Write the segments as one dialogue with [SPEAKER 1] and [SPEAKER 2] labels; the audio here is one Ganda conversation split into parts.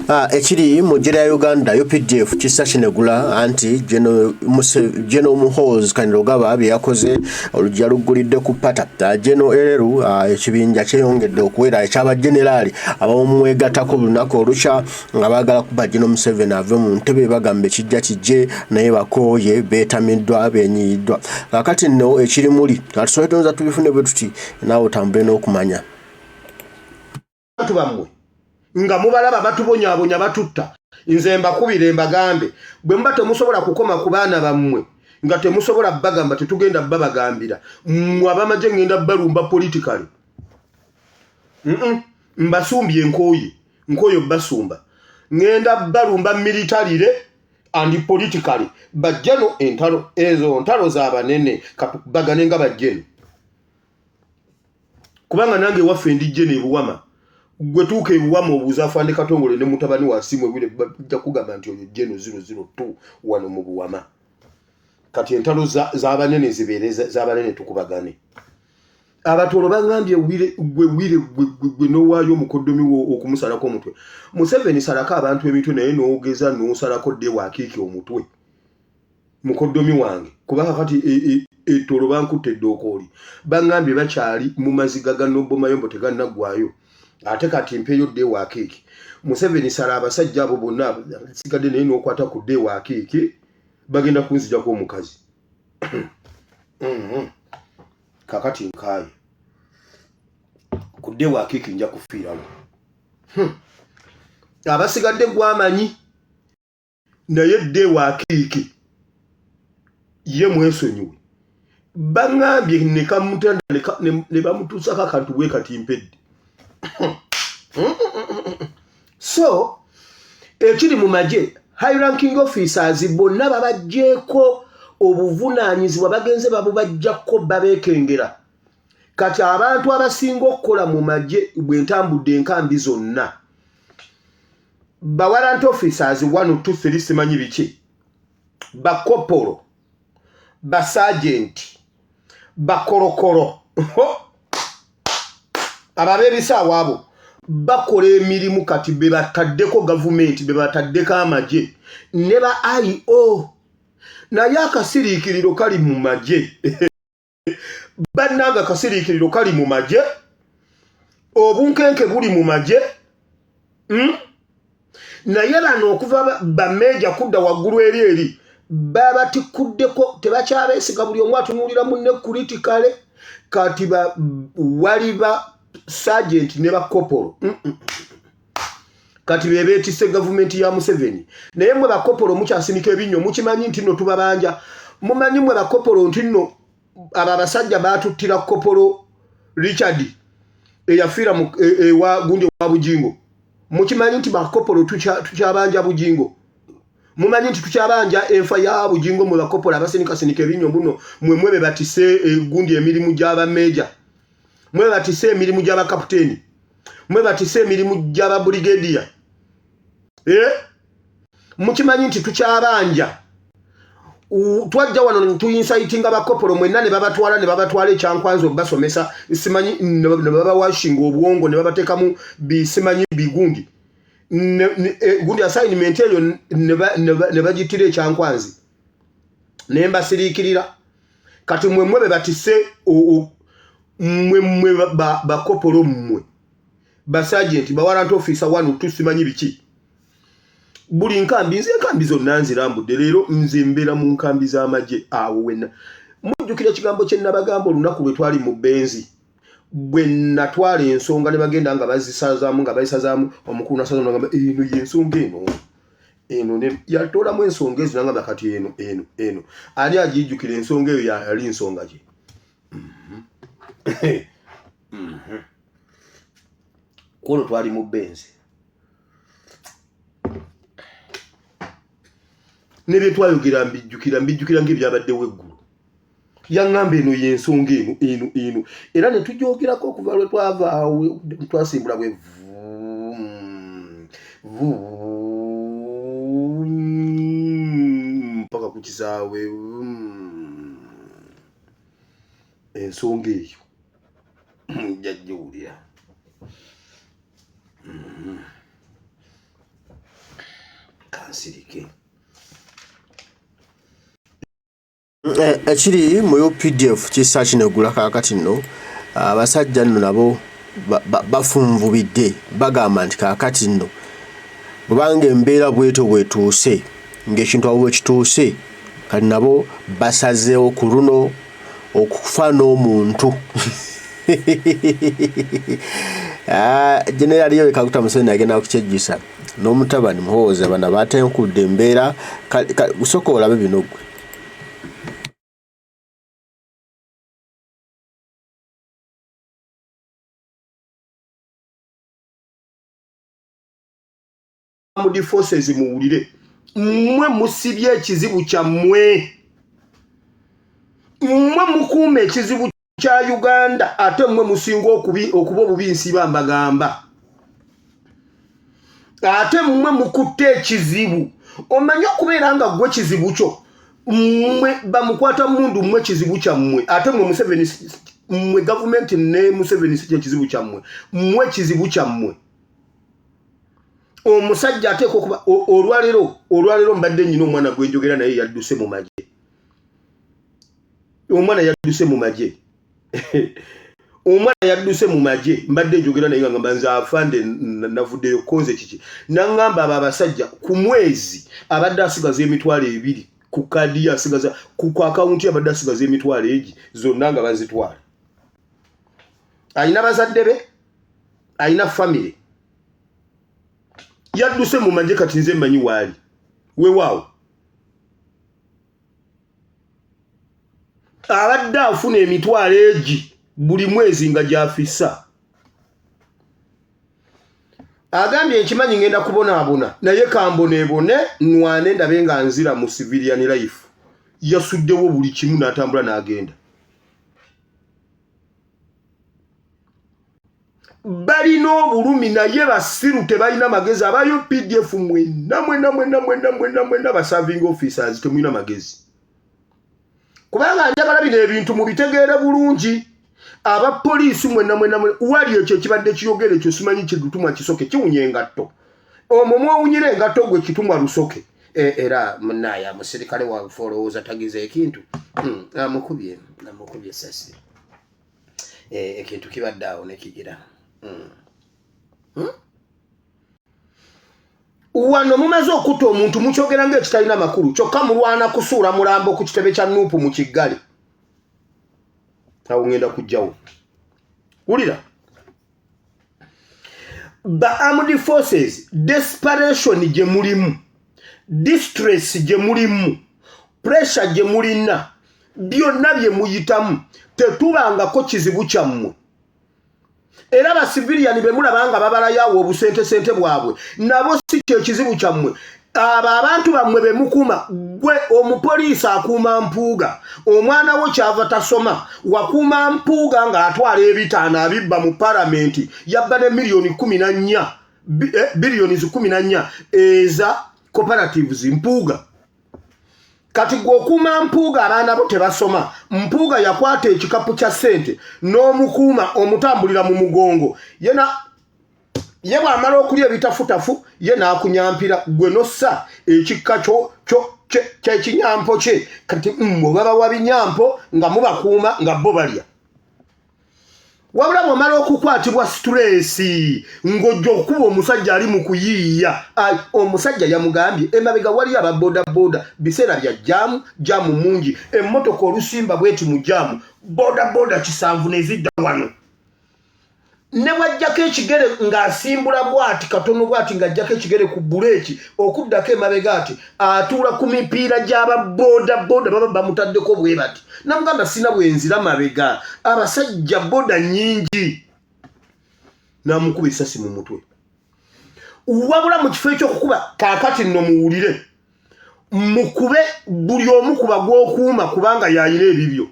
[SPEAKER 1] ekiri mu ggye lya Uganda UPDF kissa kinegula anti General Muhoozi Kainerugaba bye yakoze olujja luggulidde ku pata. General Eleru ekibinja kyeyongedde okuwera eky'abajenerali abamumwegattako lunaku olukya nga baagala kuba General Museveni ave mu ntebe bagamba ekijja kijje naye bakooye beetamiddwa benyiyiddwa. Kaakati nno ekiri muli tusobola tonza tubifune bwe tuti naawe otambule n'okumanya.
[SPEAKER 2] Abantu bammwe nga mubalaba batubonyaabonya batutta nze mbakubire mbagambe bwe muba temusobola kukoma ku baana bammwe nga temusobola bagamba tetugenda babagambira mmwe abamaje ngenda balumba politically mbasumbye nkoyo basumba ngenda balumba militarily and politically bajjano entalo ezo ntalo z'abanene bagane nga bajjeno kubanga nange waffe ndijje ne buwama gwe tuuke ebiwama obuuza afande Katongole ne mutabani wa Simu ebire bajja kugamba nti oyo Jeno 002 wano mu buwama kati entalo z'abanene zibeereza z'abanene tukubagane abatolo bangambye gwe nowaayo omukoddomi wo okumusalako omutwe Museveni salako abantu emitwe naye n'ogeza n'osalako dde wakiiki omutwe mukoddomi wange kubanga kati etolo bankutte eddokooli bangambye bakyali mu maziga ga Nobbomayombo tegannaggwayo ate kati mpeyo dde wakiiki Museveni sala abasajja abo bonna sigadde naye n'okwata ku dde wakiiki bagenda kunzijako omukazi kakati nkaaye ku dde wakiiki nja kufiirawo abasigadde gwamanyi naye dde wakiiki ye mwesonyiwe bangambye ne kamutanda ne bamutuusako akantu bwe kati mpedde so ekiri mu magye high ranking officers bonna babajjeeko obuvunaanyizibwa bagenze babubajjako babeekengera kati abantu abasinga okukola mu magye bwentambudde enkambi zonna bawarrant officers 1 2 3 simanyi biki bakopolo basagenti bakorokoro ababeebisaawo abo bakola emirimu kati be bataddeko gavumenti be bataddeko amagye ne ba IO naye akasiriikiriro kali mu magye bannanga akasiriikiriro kali mu magye obunkenke buli mu magye naye bano okuva bameeja kudda waggulu eri babatikuddeko tebakyabeesiga buli omu atunuulira munne kritikale kati wali ba sergeant ne bakopolo kati bebeetisse gavumenti ya Museveni naye mwe bakopolo mukyasinika ebinnyo mukimanyi nti nno tubabanja mumanyi mwe bakopolo nti nno abo abasajja baatuttira kopolo Richard eyafiira ewa gundi wa Bujingo mukimanyi nti bakopolo tukyabanja Bujingo mumanyi nti tukyabanja enfa ya Bujingo mwe bakopolo abasinika ebinnyo buno mwe be batise gundi emirimu gy'abameeja mwe batise emirimu gy'abakaputeni mwe batise emirimu gy'ababrigadier mukimanyi nti tukyabanja twajja wano tuyinsayitinga bakopolo mwenna ne babatwala ekyankwanza basomesa simanyi ne babawashinga obwongo ne babateekamu bisimanyi bigundi gundi assignment eyo ne bagitira ekyankwanzi ne mbasiriikirira kati mwe be batise mwe bakopolo mmwe basagenti bawarrant officer 1 2 simanyi biki buli nkambi nze enkambi zonna nzirambudde leero nze mbeera mu nkambi z'amagye awo wenna mujjukira ekigambo kye nabagamba olunaku lwe twali mu benzi bwe natwala ensonga ne bagenda nga bazisazaamu nga bayisazaamu omukulu nasaza nagamba eno y'ensonga eno ne yatoolamu ensonga ezo nagamba kati eno ali agijjukira ensonga eyo yali nsonga gye kono twali mu benzi ne bye twayogera mbijjukira ng'ebyabaddewo eggulu yaŋŋamba eno y'ensonga eno era ne tujoogerako okuva lwe twavaawo twasimbula bwe mpaka ku kisaawe ensonga eyo jajjewulira kansirike
[SPEAKER 1] ekiri mu PDF kisa kinegula kakati nno abasajja nno nabo bafunvubidde bagamba nti kakati nno bwanga embeera bweto bwetuuse ng'ekintu abo bwekituuse kati nabo basazeewo ku luno okufa n'omuntu Generali Yoweri Kaguta Museveni agenda kukyejjusa n'omutabani Muhoozi bana batenkudde embeera gusooka olabe bino gwe
[SPEAKER 2] Armed Forces muwulire mmwe musibye ekizibu kyammwe mmwe mukuume ekizibu kya Uganda ate mmwe musinga okuba obubinsi bambagamba ate mmwe mukutte ekizibu omanyi okubeera nga gwe kizibu kyo mmwe bamukwata mundu mmwe kizibu kyammwe ate mmwe Museveni mmwe gavumenti ne Museveni si kizibu kyammwe mmwe kizibu kyammwe omusajja ateeka okuba olwalero mbadde nnyina omwana gwenjogera naye yadduse mu magye omwana yadduse mu magye omwana yadduse mu magye mbadde njogera naye nga mbanza afande navuddeyo konze kiki nangamba aba abasajja ku mwezi abadde asigaza emitwalo 2 ku kadi asigaza ku akawunti abadde asigaza emitwalo egi zonna nga bazitwala ayina bazadde be ayina family yadduse mu magye kati nze mmanyi waali weewaawo abadde afuna emitwalo egi buli mwezi nga gyafissa agambye nkimanyi ngenda kubonaabona naye kamboneebone nwane ndabe nga nzira mu civilian life yasuddewo buli kimu n'atambula n'agenda balina obulumi naye basiru tebalina magezi abayo PDF mwena ba serving officers temulina magezi kubanga njagala bino ebintu mubitegeere bulungi aba police mwena wali ekyo kibadde kiyogere ekyo simanyi kidutumwa kisoke kiwunye engatto omwo unyire engatto gwe kitumwa lusoke era munaya musirikale wa follows tagize ekintu namukubye sasi ekintu kibadde awo nekigira wano mumaze okutta omuntu mukyogera ng'ekitalina makulu kyokka mulwana kusuula mulambo ku kitebe kya Nuupu mu Kigali awo ngenda kujjawo wulira ba Armed Forces desperation gye mulimu distress gye mulimu pressure gye mulina byonna bye muyitamu tetubangako kizibu kyammwe era ba civilian be mulabanga babala yawo obusente bwabwe nabo si ekizibu kyammwe abantu bamwe be mukuma gwe omupoliisi akuuma mpuuga omwana wo kyava tasoma wakuuma mpuuga ng'atwala ebitaano abibba mu palamenti yabba ne miliyoni 14 billions 14 eza cooperatives mpuuga kati gwokuuma mpuuga abaana bo tebasoma mpuuga yakwata ekikapu kya ssente n'omukuuma omutambulira mu mugongo ye bw'amala okulya ebitafutafu ye n'akunyampira gwe nossa ekikka ky'ekinyampo kye kati baba wa binyampo nga mubakuuma nga bo balya wabula bw'amala okukwatibwa stress ng'ojja okuba omusajja ali mu kuyiiya omusajja yamugambye emabega wali aba bodaboda biseera bya jaamu mungi emmotoka olusimba bweti mu jaamu bodaboda 7 nezidda wano ne wajjako ekigere ng'asimbula bwati katono bwati ng'ajjako ekigere ku buleeki okuddako emabega ati atuula ku mipiira gy'aba bodaboda baba bamutaddeko bwe bati namugamba sina bwenzira mabega abasajja boda nnyingi n'amukuba essasi mu mutwe wabula mu kifo ekyokukuba kaakati nno muwulire mukube buli omu kuba gw'okuuma kubanga yayina ebibyo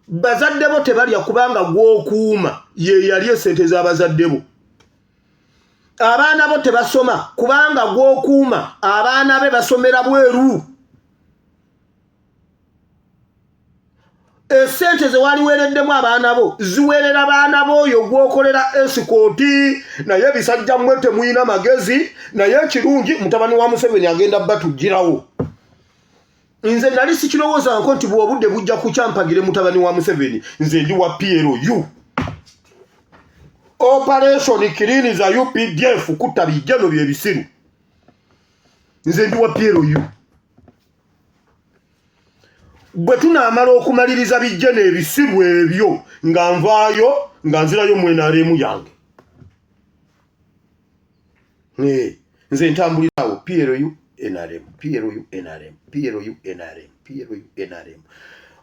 [SPEAKER 2] bazadde bo tebalya kubanga gw'okuuma ye yali esente z'abazadde bo abaana bo tebasoma kubanga gw'okuuma abaana be basomera bweru Esente ze wali wereddemu abaana bo ziwerera baana bo oyo gwokolera esikoti naye bisajja mmwe temuyina magezi naye kirungi mutabani wa Museveni agenda batugirawo. Nze nali sikirowooza nti bw'obudde bujja kucampagire mutabani wa Museveni nze ndi wa PLU. Operation Kilini za UPDF kutta bijjano byebisiru. Nze ndi wa PLU. Bwe tunaamala okumaliriza bijjano ebisiru ebyo nga nvaayo nga nzirayo mwenaremu yange. Nze ntambulirawo PLU NRM, PLU NRM, PLU NRM, PLU NRM.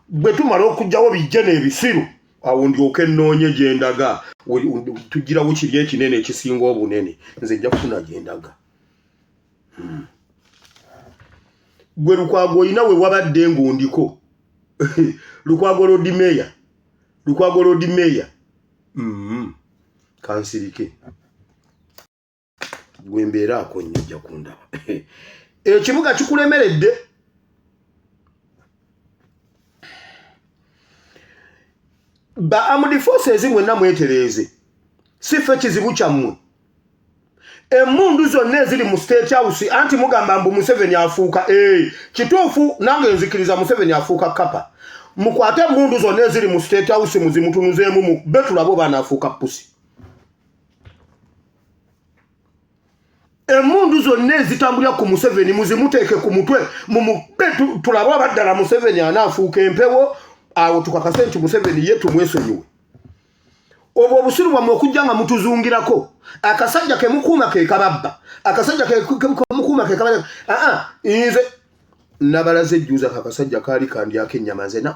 [SPEAKER 2] Bwe tumala okujjawo bijjano ebisiru awo ndyoke nnoonye gye ndaga tugirawo kiri ekinene ekisinga obunene nze nja kufuna gye ndaga. Gwe Lukwago olina we wabadde ng'ondiko. Lukwago Road Mayor. Kansirike. Gwe mbeeraako nnyo ojja kundaba. Ekibuga kikulemeredde. Ba Armed Forces mwenna mwetereeze. Si ffe kizibu kyammwe. Emmundu zonna eziri mu State House anti mugamba mbu Museveni afuuka. Kituufu nange nzikiriza Museveni afuuka kapa. Mukwate emmundu zonna eziri mu State House muzimutunuzeemu mu betulabo baana afuuka pusi. Emmundu zonna ezitambulira ku Museveni muzimuteeke ku mutwe tulabo abaddala Museveni anaafuuka empewo awo tukakase nti Museveni ye tumwesonyiwe. Obwo obusiru bwammwe okujja nga mutuzungirako akasajja ke mukuuma ke kababba akasajja ke mukuuma ke kababba nze nabalaze ejjuza kakasajja kaali kandyako ennyama nze na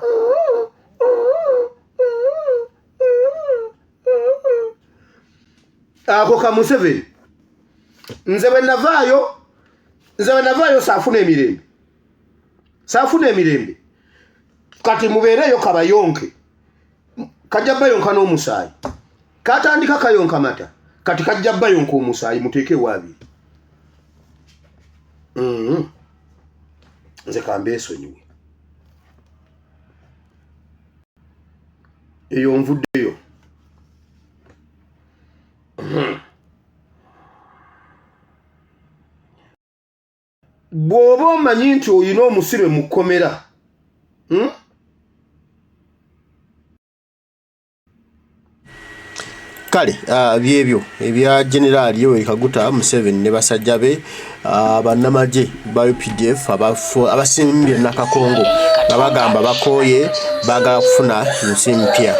[SPEAKER 2] ako ka Museveni nze bwe navaayo saafuna emirembe kati mubeereyo kabayonke kajja bayonka n'omusaayi katandika kayonka mata kati kajja bayonka omusaayi muteeke waabiri. Nze kambeesonyiwe eyo nvuddeyo. Bw'oba omanyi nti oyina omusirwe mu kkomera
[SPEAKER 1] kale byebyo ebya General Yoweri Kaguta Museveni ne basajja be bannamagye ba UPDF abasimbye Nakakongo abagamba bakooye bagala kufuna nsi mpya.